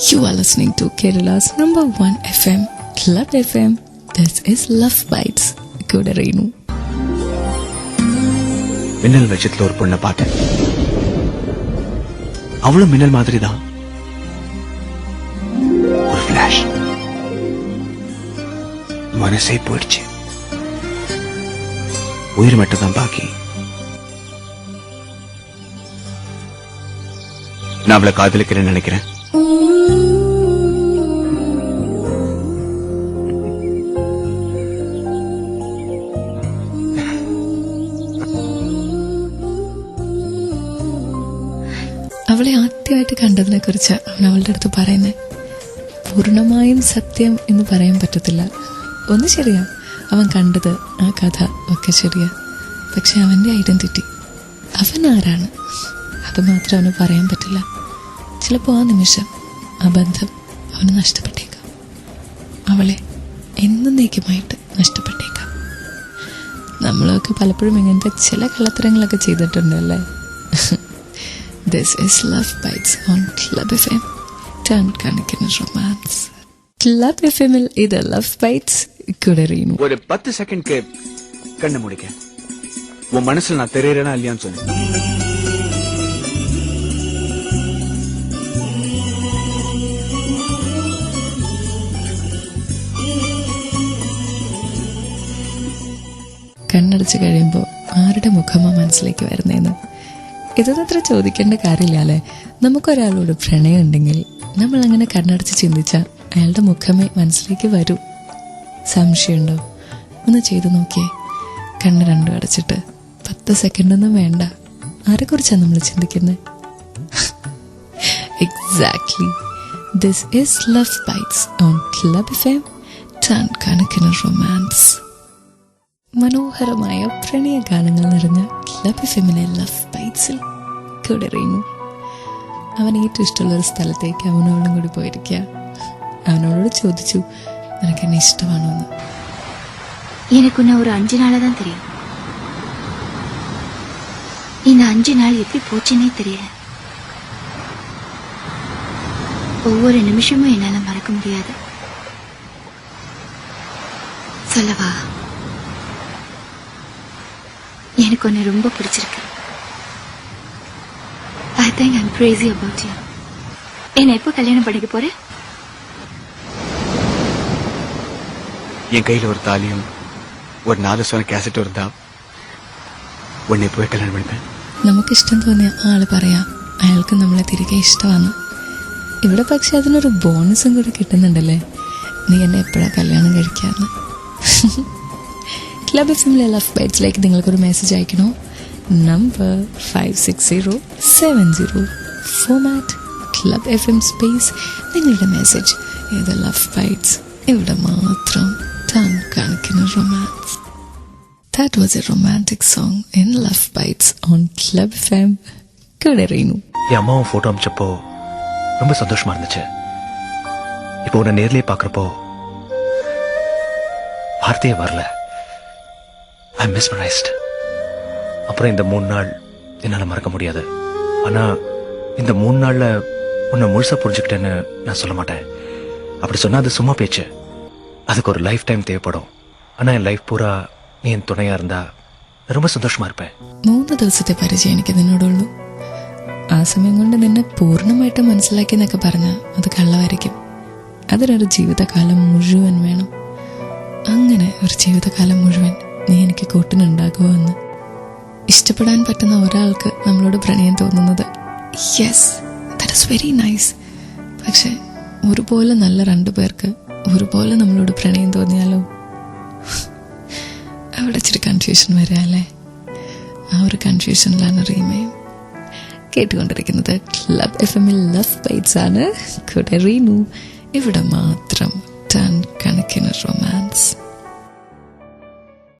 You are listening to Kerala's number 1 FM, Club FM. This is Love Bites. Good Renu. மின்னல் வெளிச்சத்துல ஒரு பொண்ணை பார்த்தேன். அவளும் மின்னல் மாதிரி தான். ஒரு ஃபிளாஷ். மனசே போயிடுச்சு. உயிர் மட்டும் தான் பாக்கி. நான் அவளை காதலிக்கிறேன்னு நினைக்கிறேன். അവളെ ആദ്യമായിട്ട് കണ്ടതിനെ കുറിച്ച് അവൻ അവളുടെ അടുത്ത് പറയുന്നത്. പൂർണ്ണമായും സത്യം എന്ന് പറയാൻ പറ്റത്തില്ല. ഒന്ന് ശരിയാ, അവൻ കണ്ടത് ആ കഥ ഒക്കെ ശരിയാ. പക്ഷെ അവൻ്റെ ഐഡന്റിറ്റി, അവൻ ആരാണ്, അത് മാത്രം അവന് പറയാൻ പറ്റില്ല. ചിലപ്പോൾ ആ നിമിഷം ആ ബന്ധം അവന് നഷ്ടപ്പെട്ടേക്കാം. അവളെ എന്നേക്കുമായിട്ട് നഷ്ടപ്പെട്ടേക്കാം. നമ്മളൊക്കെ പലപ്പോഴും ഇങ്ങനത്തെ ചില കള്ളത്തരങ്ങളൊക്കെ ചെയ്തിട്ടുണ്ടല്ലേ. This is Love Bites on Club FM. Turn കണക്കിന് റൊമാൻസ്. Club FM ൽ ഇത് Love Bites. കുടറിയുന്നു. ஒரு 10 செகண்ட்க்கு கண்ணை முடிக்க. உன் மனசுல நான் தெரியறேனா இல்லையான்னு சொல்லு. കണ്ണടച്ച് കഴിയുമ്പോൾ ആരുടെ മുഖമാ മനസ്സിലേക്ക് വരുന്നതെന്ന് ഇതൊന്നത്ര ചോദിക്കേണ്ട കാര്യമില്ല അല്ലേ. നമുക്കൊരാളോട് പ്രണയം ഉണ്ടെങ്കിൽ നമ്മൾ അങ്ങനെ കണ്ണടച്ച് ചിന്തിച്ചാൽ അയാളുടെ മുഖമേ മനസ്സിലേക്ക് വരൂ. സംശയമുണ്ടോ? ഒന്ന് ചെയ്തു നോക്കിയേ. കണ്ണ് രണ്ടും അടച്ചിട്ട് 10 സെക്കൻഡൊന്നും വേണ്ട. ആരെക്കുറിച്ചാണ് നമ്മൾ ചിന്തിക്കുന്നത്? Exactly. This is love bites on club FM. Ton കണക്കിന് റൊമാൻസ്. മനോഹരമായ പ്രണയ ഗാനങ്ങൾ നിറഞ്ഞ ക്ലബ് എഫ്എമ്മിലെ ലവ് ബൈറ്റ്സിൽ കുടറിയുന്നു. അവൻ ഏറ്റവും ഇഷ്ടമുള്ള ഒരു സ്ഥലത്തേക്ക് അവനോടും കൂടി പോയിരിക്കുക. അവനോട് ചോദിച്ചു, നിനക്ക് എന്നെ ഇഷ്ടമാണോ എന്ന്. எனக்கு நான் ஒரு 5 நாளா தான் தெரியும். இந்த 5 நாள் எப்படி போச்சுன்னே தெரியல. ஒவ்வொரு நிமிஷமும் என்னால மறக்க முடியாது. சொல்லவா, எனக்கு உன்னை ரொம்ப பிடிச்சிருக்கு. I think I'm crazy about you. என்னை எப்போ கல்யாணம் பண்ணிக்க போற? என் கையில ஒரு தாலியும் ஒரு 4 சோன கேசറ്റും இருந்தா ഉടനെ പോയി കല്യാണം பண்ணிப்பேன். നമുക്കിഷ്ടം തോന്നിയ ആള് പറയാം അയാൾക്ക് നമ്മളെ തിരികെ ഇഷ്ടമാണ്. ഇവിടെ പക്ഷെ അതിനൊരു ബോണസും കൂടി കിട്ടുന്നുണ്ടല്ലേ. നീ എന്നെ എപ്പോഴാ കല്യാണം കഴിക്കാന്ന്. ക്ലബ് എഫ്എമ്മിലെ ലവ് ബൈറ്റ്സിലേക്ക് നിങ്ങൾക്കൊരു മെസ്സേജ് അയക്കണോ? Number 56070. Format club FM space നിങ്ങളുടെ മെസ്സേജ്. ഏത് ലവ് ബൈറ്റ്സ്, ഇവിടെ മാത്രം ടൺ കണക്കിന് romance. That was a romantic song in Love Bites on Club FM. കുടറിയുന്നു. என் அம்மாவும் ஃபோட்டோ அமிச்சப்போ ரொம்ப சந்தோஷமா இருந்துச்சு. இப்போ உன்னை நேர்லயே பார்க்குறப்போ வார்த்தையே வரல. ஐ மிஸ்மரைஸ்ட். அப்புறம் இந்த 3 நாள் என்னால் மறக்க முடியாது. ஆனால் இந்த 3 நாளில் உன்னை முழுசாக புரிஞ்சுக்கிட்டேன்னு நான் சொல்ல மாட்டேன். அப்படி சொன்னால் அது சும்மா பேச்சு. அதுக்கு ஒரு லைஃப் டைம் தேவைப்படும். ஆனால் என் லைஃப் பூரா നീ എൻ തുണയായിരുന്നാ ரொம்ப സന്തോഷമാ ഇരുപ്പേ. 3 ദിവസത്തെ പരിചയം എനിക്ക് നിന്നോടുള്ളൂ. ആ സമയം കൊണ്ട് നിന്നെ പൂർണ്ണമായിട്ട് മനസ്സിലാക്കി എന്നൊക്കെ പറഞ്ഞാൽ അത് കള്ളമായിരിക്കും. അതിനൊരു ജീവിതകാലം മുഴുവൻ വേണം. അങ്ങനെ ഒരു ജീവിതകാലം മുഴുവൻ നീ എനിക്ക് കൂട്ടിനുണ്ടാകുമോ എന്ന്. ഇഷ്ടപ്പെടാൻ പറ്റുന്ന ഒരാൾക്ക് നമ്മളോട് പ്രണയം തോന്നുന്നത്, yes, that is very nice. പക്ഷെ ഒരുപോലെ നല്ല 2 പേർക്ക് ഒരുപോലെ നമ്മളോട് പ്രണയം തോന്നിയാലോ? അവിടെ ഇച്ചിരി കൺഫ്യൂഷൻ വരാം അല്ലേ. ആ ഒരു കൺഫ്യൂഷനിലാണ് റീമയും. കേട്ടുകൊണ്ടിരിക്കുന്നത് ക്ലബ് എഫ്എമ്മിൽ ലവ് ബൈറ്റ്സ് ആണ്. കുടറിയുന്നു. ഇവിടെ മാത്രം ടൺ കണക്കിന് റൊമാൻസ്.